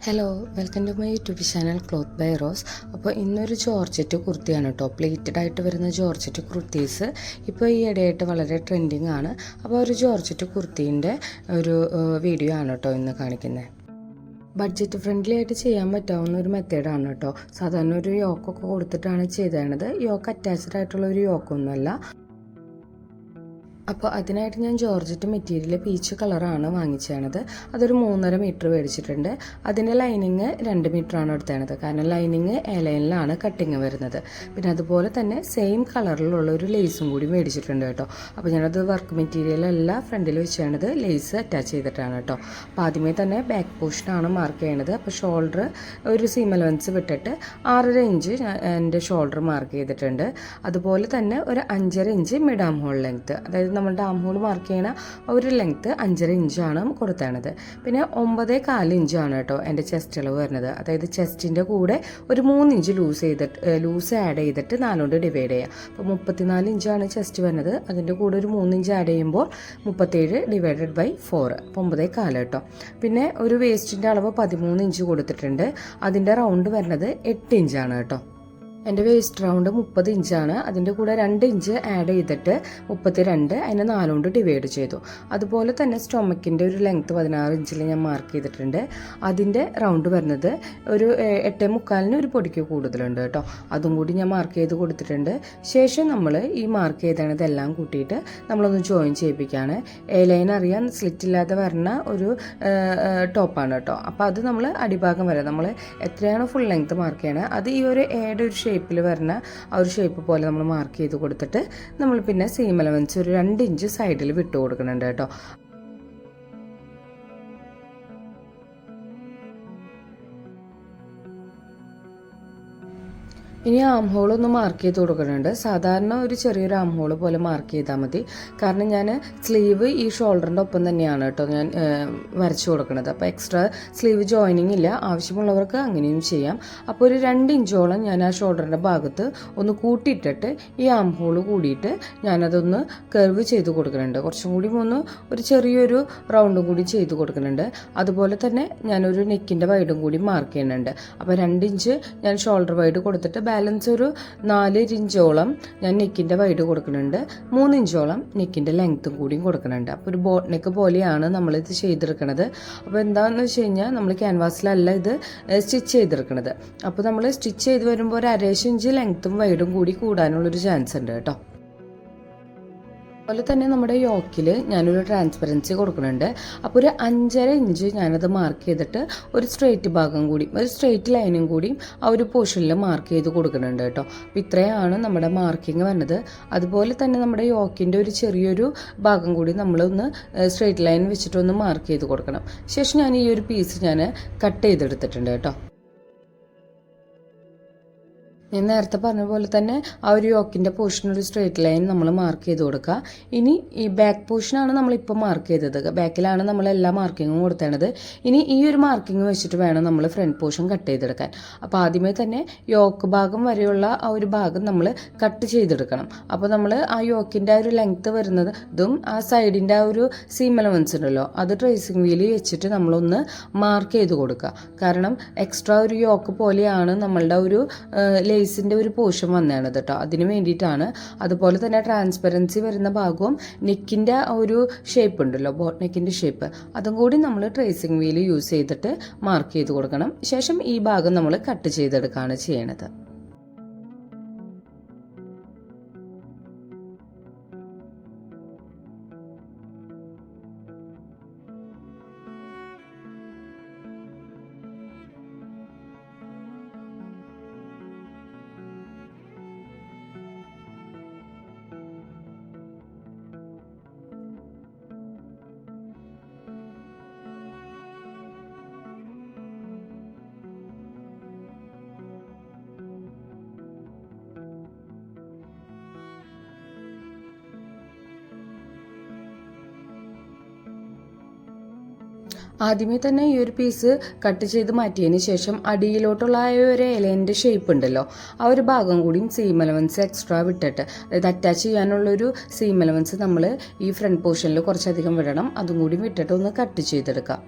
Hello, welcome to my YouTube channel cloth by Rose. അപ്പോൾ ഇന്നൊരു georgette കുർത്തിയാണ് കേട്ടോ. പ്ലേറ്റഡ് ആയിട്ട് വരുന്ന ജോർജറ്റ് കുർത്തീസ് ഇപ്പോൾ ഈ ഇടയായിട്ട് വളരെ ട്രെൻഡിങ് ആണ്. അപ്പോൾ ഒരു ജോർജറ്റ് കുർത്തീൻ്റെ ഒരു വീഡിയോ ആണ് കേട്ടോ ഇന്ന് കാണിക്കുന്നത്. ബഡ്ജറ്റ് ഫ്രണ്ട്ലി ആയിട്ട് ചെയ്യാൻ പറ്റാവുന്ന ഒരു മെത്തേഡാണ് കേട്ടോ. സാധാരണ ഒരു യോക്കൊക്കെ കൊടുത്തിട്ടാണ് ചെയ്തത്. യോക്ക് അറ്റാച്ച്ഡ് ആയിട്ടുള്ള ഒരു യോക്കൊന്നുമല്ല. അപ്പോൾ അതിനായിട്ട് ഞാൻ ജോർജറ്റ് മെറ്റീരിയൽ പീച്ച് കളറാണ് വാങ്ങിച്ചത്. അതൊരു 3.5 മീറ്റർ മേടിച്ചിട്ടുണ്ട്. അതിൻ്റെ ലൈനിങ് 2 മീറ്ററാണ് എടുത്തത്. കാരണം ലൈനിങ് ലൈനിലാണ് കട്ടിങ് വരുന്നത്. പിന്നെ അതുപോലെ തന്നെ സെയിം കളറിലുള്ള ഒരു ലേസും കൂടി മേടിച്ചിട്ടുണ്ട് കേട്ടോ. അപ്പോൾ ഞാനത് വർക്ക് മെറ്റീരിയലല്ല ഫ്രണ്ടിൽ വെച്ചാണത് ലേസ് അറ്റാച്ച് ചെയ്തിട്ടാണ് കേട്ടോ. അപ്പോൾ ആദ്യമേ തന്നെ ബാക്ക് പോർഷനാണ് മാർക്ക് ചെയ്യണത്. അപ്പോൾ ഷോൾഡർ ഒരു സീം അലവൻസ് വിട്ടിട്ട് 6.5 ഇഞ്ച് എൻ്റെ ഷോൾഡർ മാർക്ക് ചെയ്തിട്ടുണ്ട്. അതുപോലെ തന്നെ ഒരു 5.5 inch mid arm hole length, അതായത് നമ്മളുടെ ആം ഹോൾ മാർക്ക് ചെയ്യണ ഒരു ലെങ്ത്ത് 5.5 ഇഞ്ചാണ് കൊടുത്തത്. പിന്നെ 9.4 ഇഞ്ചാണ് കേട്ടോ എൻ്റെ ചെസ്റ്റ് അളവ് വരുന്നത്. അതായത് ചെസ്റ്റിൻ്റെ കൂടെ ഒരു 3 ഇഞ്ച് ലൂസ് ആഡ് ചെയ്തിട്ട് 4 കൊണ്ട് ഡിവൈഡ് ചെയ്യുക. അപ്പോൾ 34 ഇഞ്ചാണ് ചെസ്റ്റ് വരുന്നത്. അതിൻ്റെ കൂടെ ഒരു 3 ഇഞ്ച് ആഡ് ചെയ്യുമ്പോൾ 37 ഡിവൈഡഡ് ബൈ 4, 9.4 കേട്ടോ. പിന്നെ ഒരു വേസ്റ്റിൻ്റെ അളവ് 13 ഇഞ്ച് കൊടുത്തിട്ടുണ്ട്. അതിൻ്റെ റൗണ്ട് വരുന്നത് 8 ഇഞ്ചാണ് കേട്ടോ. എൻ്റെ വേസ്റ്റ് റൗണ്ട് 30 ഇഞ്ചാണ്. അതിൻ്റെ കൂടെ 2 ഇഞ്ച് ആഡ് ചെയ്തിട്ട് 32, അതിനെ 4 കൊണ്ട് ഡിവൈഡ് ചെയ്തു. അതുപോലെ തന്നെ സ്റ്റൊമക്കിൻ്റെ ഒരു ലെങ്ത്ത് 16 ഇഞ്ചിൽ ഞാൻ മാർക്ക് ചെയ്തിട്ടുണ്ട്. അതിൻ്റെ റൗണ്ട് വരുന്നത് ഒരു 8.75 ഒരു പൊടിക്ക് കൂടുതലുണ്ട് കേട്ടോ. അതും കൂടി ഞാൻ മാർക്ക് ചെയ്ത് കൊടുത്തിട്ടുണ്ട്. ശേഷം നമ്മൾ ഈ മാർക്ക് ചെയ്തതെല്ലാം കൂട്ടിയിട്ട് നമ്മളൊന്ന് ജോയിൻ ചെയ്യിപ്പിക്കുകയാണ്. ലൈൻ അറിയാൻ സ്ലിറ്റ് ഇല്ലാതെ വരുന്ന ഒരു ടോപ്പാണ് കേട്ടോ. അപ്പോൾ അത് നമ്മൾ അടിഭാഗം വരെ നമ്മൾ എത്രയാണോ ഫുൾ ലെങ്ത്ത് മാർക്ക് ചെയ്യണത് അത് ഈ ഒരു ഏടെ ഒരു ഷേപ്പിൽ വരുന്ന ആ ഒരു ഷേപ്പ് പോലെ നമ്മൾ മാർക്ക് ചെയ്ത് കൊടുത്തിട്ട് നമ്മൾ പിന്നെ സീം അലവൻസ് ഒരു 2 ഇഞ്ച് സൈഡിൽ വിട്ടു കൊടുക്കുന്നുണ്ട് കേട്ടോ. ഇനി ആം ഹോൾ ഒന്ന് മാർക്ക് ചെയ്ത് കൊടുക്കുന്നുണ്ട്. സാധാരണ ഒരു ചെറിയൊരു ആം ഹോൾ പോലെ മാർക്ക് ചെയ്താൽ മതി. കാരണം ഞാൻ സ്ലീവ് ഈ ഷോൾഡറിൻ്റെ ഒപ്പം തന്നെയാണ് കേട്ടോ ഞാൻ വരച്ചു കൊടുക്കുന്നത്. അപ്പോൾ എക്സ്ട്രാ സ്ലീവ് ജോയിനിങ് ഇല്ല. ആവശ്യമുള്ളവർക്ക് അങ്ങനെയും ചെയ്യാം. അപ്പോൾ ഒരു 2 ഇഞ്ചോളം ഞാൻ ആ ഷോൾഡറിൻ്റെ ഭാഗത്ത് ഒന്ന് കൂട്ടിയിട്ടിട്ട് ഈ ആം ഹോൾ കൂടിയിട്ട് ഞാനതൊന്ന് കർവ് ചെയ്ത് കൊടുക്കുന്നുണ്ട്. കുറച്ചും കൂടി ഒരു ചെറിയൊരു റൗണ്ടും കൂടി ചെയ്ത് കൊടുക്കുന്നുണ്ട്. അതുപോലെ തന്നെ ഞാനൊരു നെക്കിൻ്റെ വൈഡും കൂടി മാർക്ക് ചെയ്യുന്നുണ്ട്. അപ്പോൾ 2 ഇഞ്ച് ഞാൻ ഷോൾഡർ വൈഡ് കൊടുത്തിട്ട് ബാലൻസ് ഒരു 4 ഇഞ്ചോളം ഞാൻ നെക്കിൻ്റെ വൈഡ് കൊടുക്കുന്നുണ്ട്. 3 ഇഞ്ചോളം നെക്കിൻ്റെ ലെങ്ത്തും കൂടിയും കൊടുക്കുന്നുണ്ട്. അപ്പോൾ ഒരു ബോട്ട് നെക്ക് പോലെയാണ് നമ്മളിത് ചെയ്തെടുക്കുന്നത്. അപ്പോൾ എന്താണെന്ന് വെച്ച് കഴിഞ്ഞാൽ നമ്മൾ ക്യാൻവാസിലല്ല ഇത് സ്റ്റിച്ച് ചെയ്തെടുക്കുന്നത്. അപ്പോൾ നമ്മൾ സ്റ്റിച്ച് ചെയ്ത് വരുമ്പോൾ ഒരു 1/2 ഇഞ്ച് ലെങ്ത്തും വൈഡും കൂടി കൂടാനുള്ളൊരു ചാൻസ് ഉണ്ട് കേട്ടോ. അതുപോലെ തന്നെ നമ്മുടെ യോക്കിൽ ഞാനൊരു ട്രാൻസ്പെറൻസി കൊടുക്കുന്നുണ്ട്. അപ്പോൾ ഒരു 5.5 ഇഞ്ച് ഞാനത് മാർക്ക് ചെയ്തിട്ട് ഒരു സ്ട്രെയിറ്റ് ഭാഗം കൂടി ഒരു സ്ട്രെയിറ്റ് ലൈനും കൂടി ആ ഒരു പോർഷനിൽ മാർക്ക് ചെയ്ത് കൊടുക്കുന്നുണ്ട് കേട്ടോ. അപ്പോൾ ഇത്രയാണ് നമ്മുടെ മാർക്കിങ് വരുന്നത്. അതുപോലെ തന്നെ നമ്മുടെ യോക്കിൻ്റെ ഒരു ചെറിയൊരു ഭാഗം കൂടി നമ്മളൊന്ന് സ്ട്രെയിറ്റ് ലൈൻ വെച്ചിട്ടൊന്ന് മാർക്ക് ചെയ്ത് കൊടുക്കണം. ശേഷം ഞാൻ ഈ ഒരു പീസ് ഞാൻ കട്ട് ചെയ്തെടുത്തിട്ടുണ്ട് കേട്ടോ. ഞാൻ നേരത്തെ പറഞ്ഞ പോലെ തന്നെ ആ ഒരു യോക്കിൻ്റെ പോർഷൻ ഒരു സ്ട്രെയിറ്റ് ലൈൻ നമ്മൾ മാർക്ക് ചെയ്ത് കൊടുക്കുക. ഇനി ഈ ബാക്ക് പോർഷനാണ് നമ്മളിപ്പോൾ മാർക്ക് ചെയ്തത്. ബാക്കിലാണ് നമ്മൾ എല്ലാ മാർക്കിങ്ങും കൊടുത്തേണ്ടത്. ഇനി ഈ ഒരു മാർക്കിങ് വെച്ചിട്ട് വേണം നമ്മൾ ഫ്രണ്ട് പോർഷൻ കട്ട് ചെയ്തെടുക്കാൻ. അപ്പോൾ ആദ്യമേ തന്നെ യോക്ക് ഭാഗം വരെയുള്ള ആ ഒരു ഭാഗം നമ്മൾ കട്ട് ചെയ്തെടുക്കണം. അപ്പോൾ നമ്മൾ ആ യോക്കിൻ്റെ ആ ഒരു ലെങ്ത്ത് വരുന്നതും ആ സൈഡിൻ്റെ ആ ഒരു സീം അലവൻസ് ഉണ്ടല്ലോ അത് ട്രേസിങ് വീൽ വെച്ചിട്ട് നമ്മളൊന്ന് മാർക്ക് ചെയ്ത് കൊടുക്കുക. കാരണം എക്സ്ട്രാ ഒരു യോക്ക് പോലെയാണ് നമ്മളുടെ ഒരു ലേസിൻ്റെ ഒരു പോർഷൻ വന്നതാണ് കേട്ടോ. അതിന് വേണ്ടിയിട്ടാണ്. അതുപോലെ തന്നെ ട്രാൻസ്പെറൻസി വരുന്ന ഭാഗവും നെക്കിൻ്റെ ഒരു ഷേപ്പ് ഉണ്ടല്ലോ ബോട്ട് നെക്കിൻ്റെ ഷേപ്പ് അതും കൂടി നമ്മൾ ട്രേസിങ് വീൽ യൂസ് ചെയ്തിട്ട് മാർക്ക് ചെയ്ത് കൊടുക്കണം. ശേഷം ഈ ഭാഗം നമ്മൾ കട്ട് ചെയ്തെടുക്കുകയാണ് ചെയ്യണത്. ആദ്യമേ തന്നെ ഈ ഒരു പീസ് കട്ട് ചെയ്ത് മാറ്റിയതിന് ശേഷം അടിയിലോട്ടുള്ള ആ ഒരു ഇലേൻ്റെ ഷേപ്പ് ഉണ്ടല്ലോ ആ ഒരു ഭാഗം കൂടിയും സീം അലവൻസ് എക്സ്ട്രാ വിട്ടിട്ട്, അതായത് അറ്റാച്ച് ചെയ്യാനുള്ളൊരു സീം അലവൻസ് നമ്മൾ ഈ ഫ്രണ്ട് പോർഷനിൽ കുറച്ചധികം വിടണം. അതും കൂടി വിട്ടിട്ട് ഒന്ന് കട്ട് ചെയ്തെടുക്കാം.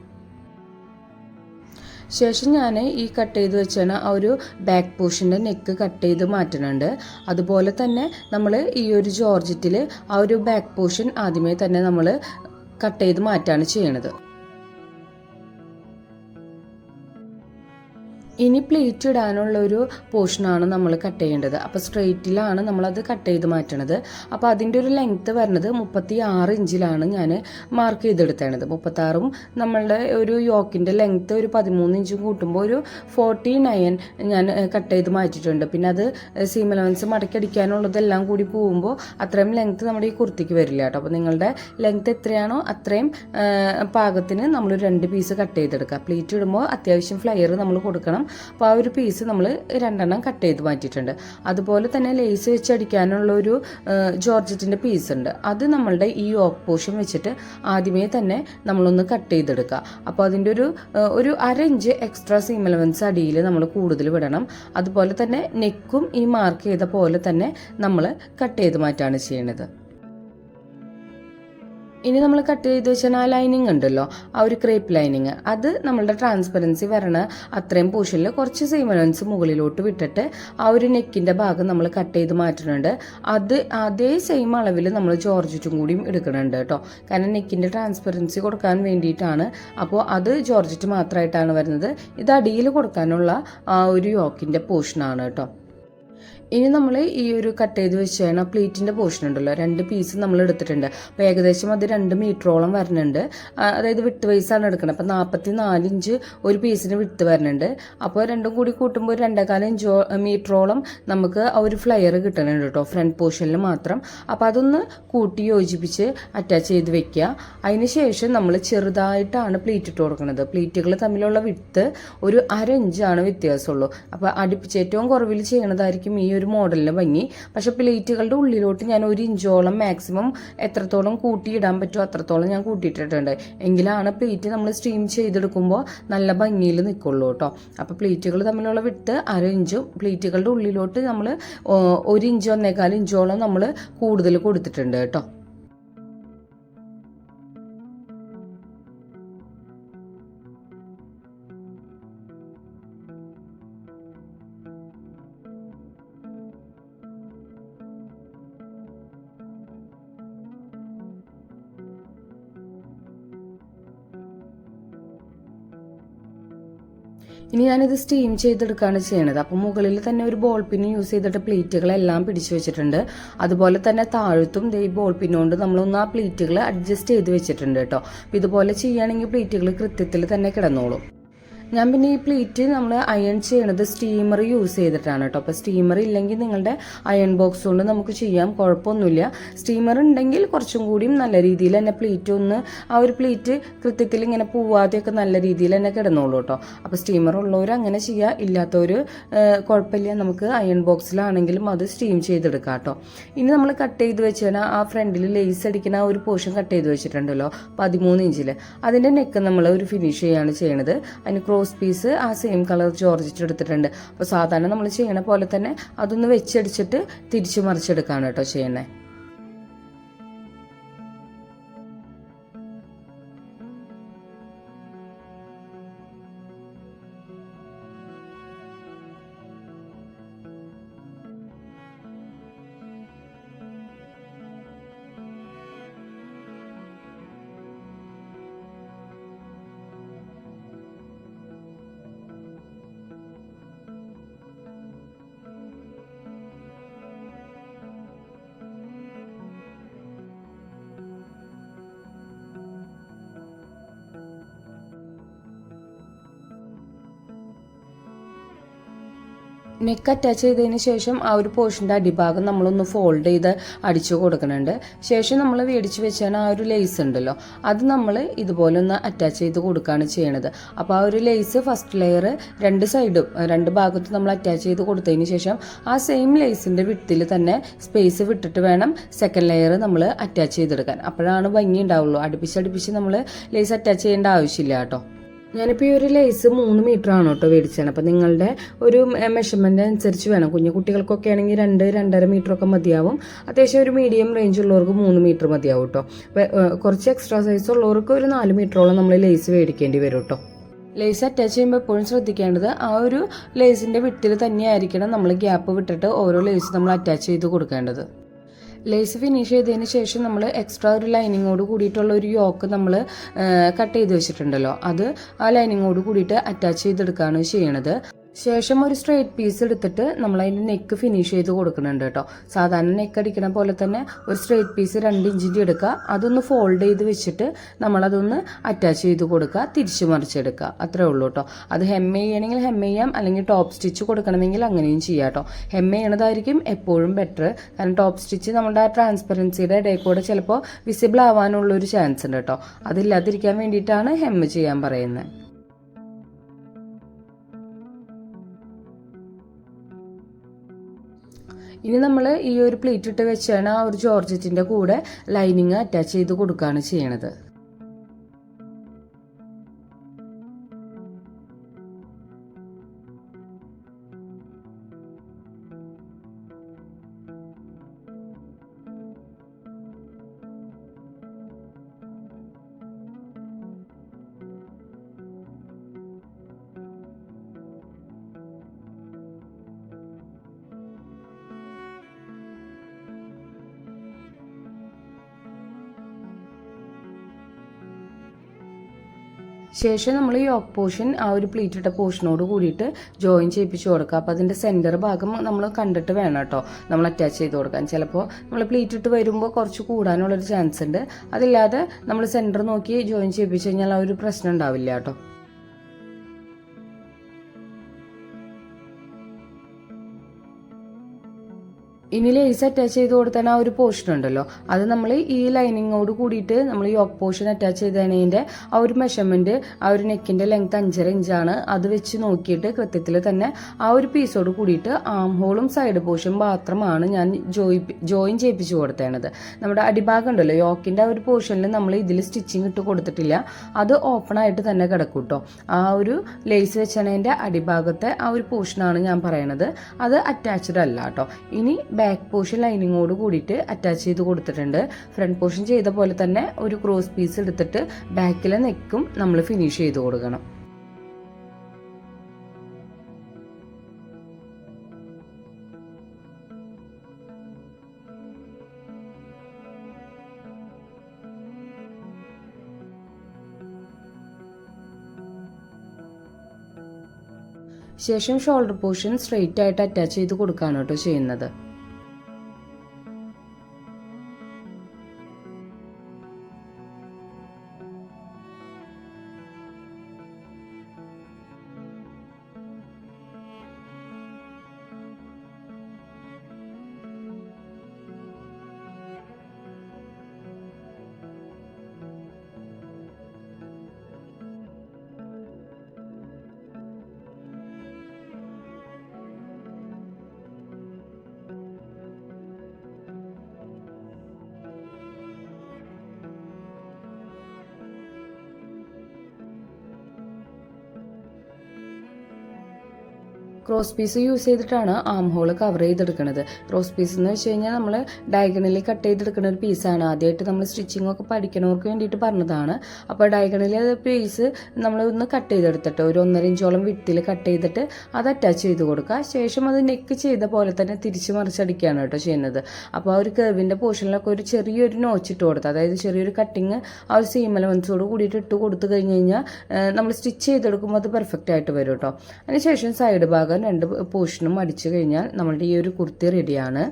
ശേഷം ഞാൻ ഈ കട്ട് ചെയ്ത് വെച്ചാണ് ആ ഒരു ബാക്ക് പോർഷൻ്റെ നെക്ക് കട്ട് ചെയ്ത് മാറ്റുന്നുണ്ട്. അതുപോലെ തന്നെ നമ്മൾ ഈ ഒരു ജോർജറ്റിൽ ആ ഒരു ബാക്ക് പോർഷൻ ആദ്യമേ തന്നെ നമ്മൾ കട്ട് ചെയ്ത് മാറ്റാണ് ചെയ്യണത്. ഇനി പ്ലേറ്റ് ഇടാനുള്ള ഒരു പോർഷനാണ് നമ്മൾ കട്ട് ചെയ്യേണ്ടത്. അപ്പോൾ സ്ട്രെയിറ്റിലാണ് നമ്മളത് കട്ട് ചെയ്ത് മാറ്റണത്. അപ്പോൾ അതിൻ്റെ ഒരു ലെങ്ത്ത് വരുന്നത് 36 ഇഞ്ചിലാണ് ഞാൻ മാർക്ക് ചെയ്തെടുത്തേണത്. 36ഉം നമ്മളുടെ ഒരു യോക്കിൻ്റെ ലെങ്ത്ത് ഒരു 13 ഇഞ്ചും കൂട്ടുമ്പോൾ ഒരു 49 ഞാൻ കട്ട് ചെയ്ത് മാറ്റിയിട്ടുണ്ട്. പിന്നെ അത് സീം അലവൻസ് മടക്കടിക്കാനുള്ളതെല്ലാം കൂടി പോകുമ്പോൾ അത്രയും ലെങ്ത്ത് നമ്മുടെ ഈ കുർത്തിക്ക് വരില്ല കേട്ടോ. അപ്പോൾ നിങ്ങളുടെ ലെങ്ത്ത് എത്രയാണോ അത്രയും പാകത്തിന് നമ്മൾ 2 പീസ് കട്ട് ചെയ്തെടുക്കുക. പ്ലേറ്റ് ഇടുമ്പോൾ അത്യാവശ്യം ഫ്ലയർ നമ്മൾ കൊടുക്കണം. അപ്പോൾ ആ ഒരു പീസ് നമ്മൾ 2 കട്ട് ചെയ്ത് മാറ്റിയിട്ടുണ്ട്. അതുപോലെ തന്നെ ലേസ് വെച്ചടിക്കാനുള്ള ഒരു ജോർജറ്റിൻ്റെ പീസ് ഉണ്ട്. അത് നമ്മളുടെ ഈ യോക്ക് പോർഷൻ വെച്ചിട്ട് ആദ്യമേ തന്നെ നമ്മളൊന്ന് കട്ട് ചെയ്തെടുക്കുക. അപ്പോൾ അതിൻ്റെ ഒരു 1/2 ഇഞ്ച് എക്സ്ട്രാ സീം അലവൻസ് അടിയിൽ നമ്മൾ കൂടുതൽ വിടണം. അതുപോലെ തന്നെ നെക്കും ഈ മാർക്ക് ചെയ്ത പോലെ തന്നെ നമ്മൾ കട്ട് ചെയ്ത് മാറ്റാണ് ചെയ്യണത്. ഇനി നമ്മൾ കട്ട് ചെയ്ത് വെച്ചാൽ ആ ലൈനിങ് ഉണ്ടല്ലോ, ആ ഒരു ക്രേപ്പ് ലൈനിങ്, അത് നമ്മളുടെ ട്രാൻസ്പെറൻസി വരണ അത്രയും പോർഷനിൽ കുറച്ച് സീം അലവൻസ് മുകളിലോട്ട് വിട്ടിട്ട് ആ ഒരു നെക്കിൻ്റെ ഭാഗം നമ്മൾ കട്ട് ചെയ്ത് മാറ്റുന്നുണ്ട്. അത് അതേ സെയിം അളവിൽ നമ്മൾ ജോർജറ്റും കൂടിയും എടുക്കുന്നുണ്ട് കേട്ടോ. കാരണം നെക്കിൻ്റെ ട്രാൻസ്പെറൻസി കൊടുക്കാൻ വേണ്ടിയിട്ടാണ്. അപ്പോൾ അത് ജോർജറ്റ് മാത്രമായിട്ടാണ് വരുന്നത്. ഇത് അടിയിൽ കൊടുക്കാനുള്ള ആ ഒരു യോക്കിൻ്റെ പോർഷനാണ് കേട്ടോ. ഇനി നമ്മൾ ഈ ഒരു കട്ട് ചെയ്ത് വെച്ചാണ് പ്ലേറ്റിൻ്റെ പോർഷൻ ഉണ്ടല്ലോ, 2 പീസ് നമ്മൾ എടുത്തിട്ടുണ്ട്. അപ്പോൾ ഏകദേശം അത് 2 മീറ്ററോളം വരുന്നുണ്ട്. അതായത് വിട്ട് വൈസാണ് എടുക്കുന്നത്. അപ്പോൾ 44 ഇഞ്ച് ഒരു പീസിന് വിട്ട് വരുന്നുണ്ട്. അപ്പോൾ രണ്ടും കൂടി കൂട്ടുമ്പോൾ 2.25 മീറ്ററോളം നമുക്ക് ആ ഒരു ഫ്ലയർ കിട്ടുന്നുണ്ട് കേട്ടോ, ഫ്രണ്ട് പോർഷനിൽ മാത്രം. അപ്പോൾ അതൊന്ന് കൂട്ടി യോജിപ്പിച്ച് അറ്റാച്ച് ചെയ്ത് വെക്കുക. അതിന് ശേഷം നമ്മൾ ചെറുതായിട്ടാണ് പ്ലേറ്റ് ഇട്ട് കൊടുക്കുന്നത്. പ്ലേറ്റുകൾ തമ്മിലുള്ള വിട്ട് ഒരു 1/2 ഇഞ്ചാണ് വ്യത്യാസമുള്ളൂ. അപ്പോൾ അടുപ്പിച്ച് ഏറ്റവും കുറവിൽ ചെയ്യണതായിരിക്കും ഈ ഒരു മോഡലിന് ഭംഗി. പക്ഷെ പ്ലേറ്റുകളുടെ ഉള്ളിലോട്ട് ഞാൻ 1 ഇഞ്ചോളം മാക്സിമം എത്രത്തോളം കൂട്ടിയിടാൻ പറ്റുമോ അത്രത്തോളം ഞാൻ കൂട്ടിയിട്ടിട്ടുണ്ട്. എങ്കിലാണ് പ്ലേറ്റ് നമ്മൾ സ്റ്റീം ചെയ്തെടുക്കുമ്പോൾ നല്ല ഭംഗിയിൽ നിൽക്കുള്ളൂ കേട്ടോ. അപ്പോൾ പ്ലേറ്റുകൾ തമ്മിലുള്ള വിട്ട് 1/2 ഇഞ്ചും പ്ലേറ്റുകളുടെ ഉള്ളിലോട്ട് നമ്മൾ 1 ഇഞ്ചോ 1.25 ഇഞ്ചോളം നമ്മൾ കൂടുതൽ കൊടുത്തിട്ടുണ്ട് കേട്ടോ. ഇനി ഞാനിത് സ്റ്റീം ചെയ്തെടുക്കുകയാണ് ചെയ്യണത്. അപ്പോൾ മുകളിൽ തന്നെ ഒരു ബോൾ പിൻ യൂസ് ചെയ്തിട്ട് പ്ലേറ്റുകളെല്ലാം പിടിച്ചു വെച്ചിട്ടുണ്ട്. അതുപോലെ തന്നെ താഴത്തും ഈ ബോൾ പിന്നുകൊണ്ട് നമ്മളൊന്ന് ആ പ്ലേറ്റുകൾ അഡ്ജസ്റ്റ് ചെയ്ത് വെച്ചിട്ടുണ്ട് കേട്ടോ. അപ്പോൾ ഇതുപോലെ ചെയ്യുകയാണെങ്കിൽ പ്ലേറ്റുകൾ കൃത്യത്തിൽ തന്നെ കിടന്നോളും. ഞാൻ പിന്നെ ഈ പ്ലേറ്റ് നമ്മൾ അയൺ ചെയ്യണത് സ്റ്റീമർ യൂസ് ചെയ്തിട്ടാണ് കേട്ടോ. അപ്പോൾ സ്റ്റീമർ ഇല്ലെങ്കിൽ നിങ്ങളുടെ അയൺ ബോക്സ് കൊണ്ട് നമുക്ക് ചെയ്യാം, കുഴപ്പമൊന്നുമില്ല. സ്റ്റീമർ ഉണ്ടെങ്കിൽ കുറച്ചും കൂടിയും നല്ല രീതിയിൽ തന്നെ പ്ലേറ്റ് ഒന്ന് ആ ഒരു പ്ലേറ്റ് കൃത്യത്തിൽ ഇങ്ങനെ പോവാതെയൊക്കെ നല്ല രീതിയിൽ തന്നെ കിടന്നോളൂ കേട്ടോ. അപ്പോൾ സ്റ്റീമർ ഉള്ളവർ അങ്ങനെ ചെയ്യുക, ഇല്ലാത്തവർ കുഴപ്പമില്ല, നമുക്ക് അയൺ ബോക്സിലാണെങ്കിലും അത് സ്റ്റീം ചെയ്തെടുക്കാം കേട്ടോ. ഇനി നമ്മൾ കട്ട് ചെയ്ത് വെച്ചാൽ ആ ഫ്രണ്ടിൽ ലേസ് അടിക്കുന്ന ആ ഒരു പോർഷൻ കട്ട് ചെയ്ത് വെച്ചിട്ടുണ്ടല്ലോ 13 ഇഞ്ചിൽ, അതിൻ്റെ നെക്ക് നമ്മൾ ഒരു ഫിനിഷ് ചെയ്യാണ് ചെയ്യണത്. അതിന് ക്രോസ് പീസ് ആ സെയിം കളർ ജോർജറ്റ് എടുത്തിട്ടുണ്ട്. അപ്പോൾ സാധാരണ നമ്മൾ ചെയ്യണ പോലെ തന്നെ അതൊന്ന് വെച്ചടിച്ചിട്ട് തിരിച്ചു മറിച്ചെടുക്കാണ് കേട്ടോ ചെയ്യണേ. നെക്ക് അറ്റാച്ച് ചെയ്തതിന് ശേഷം ആ ഒരു പോർഷൻ്റെ അടിഭാഗം നമ്മളൊന്ന് ഫോൾഡ് ചെയ്ത് അടിച്ചു കൊടുക്കുന്നുണ്ട്. ശേഷം നമ്മൾ മേടിച്ച് വെച്ചാൽ ആ ഒരു ലേസ് ഉണ്ടല്ലോ, അത് നമ്മൾ ഇതുപോലെ ഒന്ന് അറ്റാച്ച് ചെയ്ത് കൊടുക്കുകയാണ് ചെയ്യണത്. അപ്പോൾ ആ ഒരു ലേസ് ഫസ്റ്റ് ലെയർ 2 സൈഡും 2 ഭാഗത്തും നമ്മൾ അറ്റാച്ച് ചെയ്ത് കൊടുത്തതിന് ശേഷം ആ സെയിം ലേസിൻ്റെ വിട്ടിൽ തന്നെ സ്പേസ് വിട്ടിട്ട് വേണം സെക്കൻഡ് ലെയർ നമ്മൾ അറ്റാച്ച് ചെയ്തെടുക്കാൻ. അപ്പോഴാണ് ഭംഗി ഉണ്ടാവുള്ളൂ. അടുപ്പിച്ച് നമ്മൾ ലേസ് അറ്റാച്ച് ചെയ്യേണ്ട ആവശ്യമില്ല കേട്ടോ. ഞാനിപ്പോൾ ഈ ഒരു ലേസ് 3 മീറ്റർ ആണ് കേട്ടോ മേടിച്ചത്. അപ്പോൾ നിങ്ങളുടെ ഒരു മെഷർമെൻറ്റ് അനുസരിച്ച് വേണം. കുഞ്ഞു കുട്ടികൾക്കൊക്കെ ആണെങ്കിൽ 2-2.5 മീറ്ററൊക്കെ മതിയാവും. അത്യാവശ്യം ഒരു മീഡിയം റേഞ്ച് ഉള്ളവർക്ക് 3 മീറ്റർ മതിയാവും കേട്ടോ. കുറച്ച് എക്സ്ട്രാ സൈസ് ഉള്ളവർക്ക് ഒരു 4 മീറ്ററോളം നമ്മൾ ലേസ് മേടിക്കേണ്ടി വരും കേട്ടോ. ലേസ് അറ്റാച്ച് ചെയ്യുമ്പോൾ എപ്പോഴും ശ്രദ്ധിക്കേണ്ടത് ആ ഒരു ലേസിൻ്റെ വിട്ടിൽ തന്നെയായിരിക്കണം നമ്മൾ ഗ്യാപ്പ് വിട്ടിട്ട് ഓരോ ലേസ് നമ്മൾ അറ്റാച്ച് ചെയ്ത് കൊടുക്കേണ്ടത്. ലേസ് ഫിനിഷ് ചെയ്തതിന് ശേഷം നമ്മൾ എക്സ്ട്രാ ഒരു ലൈനിങ്ങോട് കൂടിയിട്ടുള്ള ഒരു യോക്ക് നമ്മൾ കട്ട് ചെയ്ത് വെച്ചിട്ടുണ്ടല്ലോ, അത് ആ ലൈനിങ്ങോട് കൂടിയിട്ട് അറ്റാച്ച് ചെയ്തെടുക്കുകയാണ് ചെയ്യണത്. ശേഷം ഒരു സ്ട്രെയിറ്റ് പീസ് എടുത്തിട്ട് നമ്മൾ അതിൻ്റെ നെക്ക് ഫിനിഷ് ചെയ്ത് കൊടുക്കുന്നുണ്ട് കേട്ടോ. സാധാരണ നെക്ക് അടിക്കണ പോലെ തന്നെ ഒരു സ്ട്രെയിറ്റ് പീസ് 2 ഇഞ്ചിൻ്റെ എടുക്കുക, അതൊന്ന് ഫോൾഡ് ചെയ്ത് വെച്ചിട്ട് നമ്മളതൊന്ന് അറ്റാച്ച് ചെയ്ത് കൊടുക്കുക, തിരിച്ചു മറിച്ചെടുക്കുക, അത്രേ ഉള്ളൂ കേട്ടോ. അത് ഹെം ചെയ്യണമെങ്കിൽ ഹെം ചെയ്യാം, അല്ലെങ്കിൽ ടോപ്പ് സ്റ്റിച്ച് കൊടുക്കണമെങ്കിൽ അങ്ങനെയും ചെയ്യാം കേട്ടോ. ഹെം ചെയ്യണതായിരിക്കും എപ്പോഴും ബെറ്റർ, കാരണം ടോപ്പ് സ്റ്റിച്ച് നമ്മുടെ ആ ട്രാൻസ്പെറൻസിയുടെ ഇടയിൽ കൂടെ ചിലപ്പോൾ വിസിബിൾ ആവാനുള്ളൊരു ചാൻസ് ഉണ്ട് കേട്ടോ. അതില്ലാതിരിക്കാൻ വേണ്ടിയിട്ടാണ് ഹെം ചെയ്യാൻ പറയുന്നത്. ഇനി നമ്മൾ ഈ ഒരു പ്ലേറ്റ് ഇട്ട് വെച്ചാണ് ആ ഒരു ജോർജറ്റിൻ്റെ കൂടെ ലൈനിങ് അറ്റാച്ച് ചെയ്ത് കൊടുക്കുകയാണ് ചെയ്യണത്. ശേഷം നമ്മൾ ഈ യോക്ക് പോർഷൻ ആ ഒരു പ്ലീറ്റ് ഇട്ട പോർഷനോട് കൂടിയിട്ട് ജോയിൻ ചെയ്യിപ്പിച്ച് കൊടുക്കുക. അപ്പോൾ അതിൻ്റെ സെൻറ്റർ ഭാഗം നമ്മൾ കണ്ടിട്ട് വേണം കേട്ടോ നമ്മൾ അറ്റാച്ച് ചെയ്ത് കൊടുക്കാൻ. ചിലപ്പോൾ നമ്മൾ പ്ലീറ്റ് ഇട്ട് വരുമ്പോൾ കുറച്ച് കൂടാനുള്ളൊരു ചാൻസ് ഉണ്ട്. അതില്ലാതെ നമ്മൾ സെൻറ്റർ നോക്കി ജോയിൻ ചെയ്യിപ്പിച്ച് കഴിഞ്ഞാൽ ആ ഒരു പ്രശ്നം ഉണ്ടാവില്ല കേട്ടോ. ഇനി ലേസ് അറ്റാച്ച് ചെയ്ത് കൊടുത്താൽ ആ ഒരു പോർഷൻ ഉണ്ടല്ലോ, അത് നമ്മൾ ഈ ലൈനിങ്ങോട് കൂടിയിട്ട് നമ്മൾ യോക്ക് പോർഷൻ അറ്റാച്ച് ചെയ്തതിൻ്റെ ആ ഒരു മെഷർമെൻറ്റ് ആ ഒരു നെക്കിൻ്റെ ലെങ്ത് 5.5 ഇഞ്ചാണ്. അത് വെച്ച് നോക്കിയിട്ട് കൃത്യത്തിൽ തന്നെ ആ ഒരു പീസോട് കൂടിയിട്ട് ആം ഹോളും സൈഡ് പോർഷൻ മാത്രമാണ് ഞാൻ ജോയിൻ ചെയ്യിപ്പിച്ച് കൊടുത്തേണത്. നമ്മുടെ അടിഭാഗം ഉണ്ടല്ലോ യോക്കിൻ്റെ ആ ഒരു പോർഷനിൽ നമ്മൾ ഇതിൽ സ്റ്റിച്ചിങ് ഇട്ട് കൊടുത്തിട്ടില്ല, അത് ഓപ്പൺ ആയിട്ട് തന്നെ കിടക്കും കേട്ടോ. ആ ഒരു ലേസ് വെച്ചതിൻ്റെ അടിഭാഗത്തെ ആ ഒരു പോർഷനാണ് ഞാൻ പറയണത്, അത് അറ്റാച്ച്ഡ് അല്ല കേട്ടോ. ഇനി ബാക്ക് പോർഷൻ ലൈനിങ്ങോട് കൂടിയിട്ട് അറ്റാച്ച് ചെയ്ത് കൊടുത്തിട്ടുണ്ട്. ഫ്രണ്ട് പോർഷൻ ചെയ്ത പോലെ തന്നെ ഒരു ക്രോസ് പീസ് എടുത്തിട്ട് ബാക്കിലെ നെക്കും നമ്മൾ ഫിനിഷ് ചെയ്ത് കൊടുക്കണം. ശേഷം ഷോൾഡർ പോർഷൻ സ്ട്രെയിറ്റ് ആയിട്ട് അറ്റാച്ച് ചെയ്ത് കൊടുക്കുകയാണ് കേട്ടോ ചെയ്യുന്നത്. ക്രോസ് പീസ് യൂസ് ചെയ്തിട്ടാണ് ആം ഹോൾ കവർ ചെയ്തെടുക്കുന്നത്. ക്രോസ് പീസ് എന്ന് വെച്ച് കഴിഞ്ഞാൽ നമ്മൾ ഡയഗണലി കട്ട് ചെയ്തെടുക്കുന്ന ഒരു പീസാണ്. ആദ്യമായിട്ട് നമ്മൾ സ്റ്റിച്ചിങ് ഒക്കെ പഠിക്കണവർക്ക് വേണ്ടിയിട്ട് പറഞ്ഞതാണ്. അപ്പോൾ ഡയഗണലി അത് പീസ് നമ്മൾ ഒന്ന് കട്ട് ചെയ്തെടുത്തിട്ട് ഒരു 1.5 ഇഞ്ചോളം വിട്ടിൽ കട്ട് ചെയ്തിട്ട് അത് അറ്റാച്ച് ചെയ്ത് കൊടുക്കുക. ശേഷം അത് നെക്ക് ചെയ്ത പോലെ തന്നെ തിരിച്ച് മറിച്ചടിക്കുകയാണ് കേട്ടോ ചെയ്യുന്നത്. അപ്പോൾ ആ ഒരു കർവിൻ്റെ പോർഷനിലൊക്കെ ഒരു ചെറിയൊരു നോച്ചിട്ട് കൊടുത്ത്, അതായത് ചെറിയൊരു കട്ടിങ് ആ ഒരു സീം അലവൻസോട് കൂടിയിട്ട് ഇട്ട് കൊടുത്തു കഴിഞ്ഞ് കഴിഞ്ഞാൽ നമ്മൾ സ്റ്റിച്ച് ചെയ്തെടുക്കുമ്പോൾ അത് പെർഫെക്റ്റ് ആയിട്ട് വരും കേട്ടോ. അതിനുശേഷം സൈഡ് ഭാഗം 2 പോർഷനും അടിച്ചു കഴിഞ്ഞാൽ നമ്മളുടെ ഈ ഒരു കുർത്തി റെഡിയാണ്.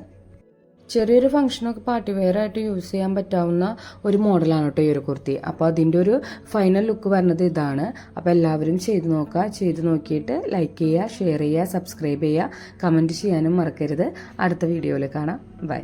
ചെറിയൊരു ഫംഗ്ഷനൊക്കെ പാർട്ടി വെയർ ആയിട്ട് യൂസ് ചെയ്യാൻ പറ്റാവുന്ന ഒരു മോഡലാണ് കേട്ടോ ഈ ഒരു കുർത്തി. അപ്പോൾ അതിൻ്റെ ഒരു ഫൈനൽ ലുക്ക് വരുന്നത് ഇതാണ്. അപ്പോൾ എല്ലാവരും ചെയ്ത് നോക്കുക. ചെയ്ത് നോക്കിയിട്ട് ലൈക്ക് ചെയ്യുക, ഷെയർ ചെയ്യുക, സബ്സ്ക്രൈബ് ചെയ്യുക, കമൻറ്റ് ചെയ്യാനും മറക്കരുത്. അടുത്ത വീഡിയോയിൽ കാണാം. ബൈ.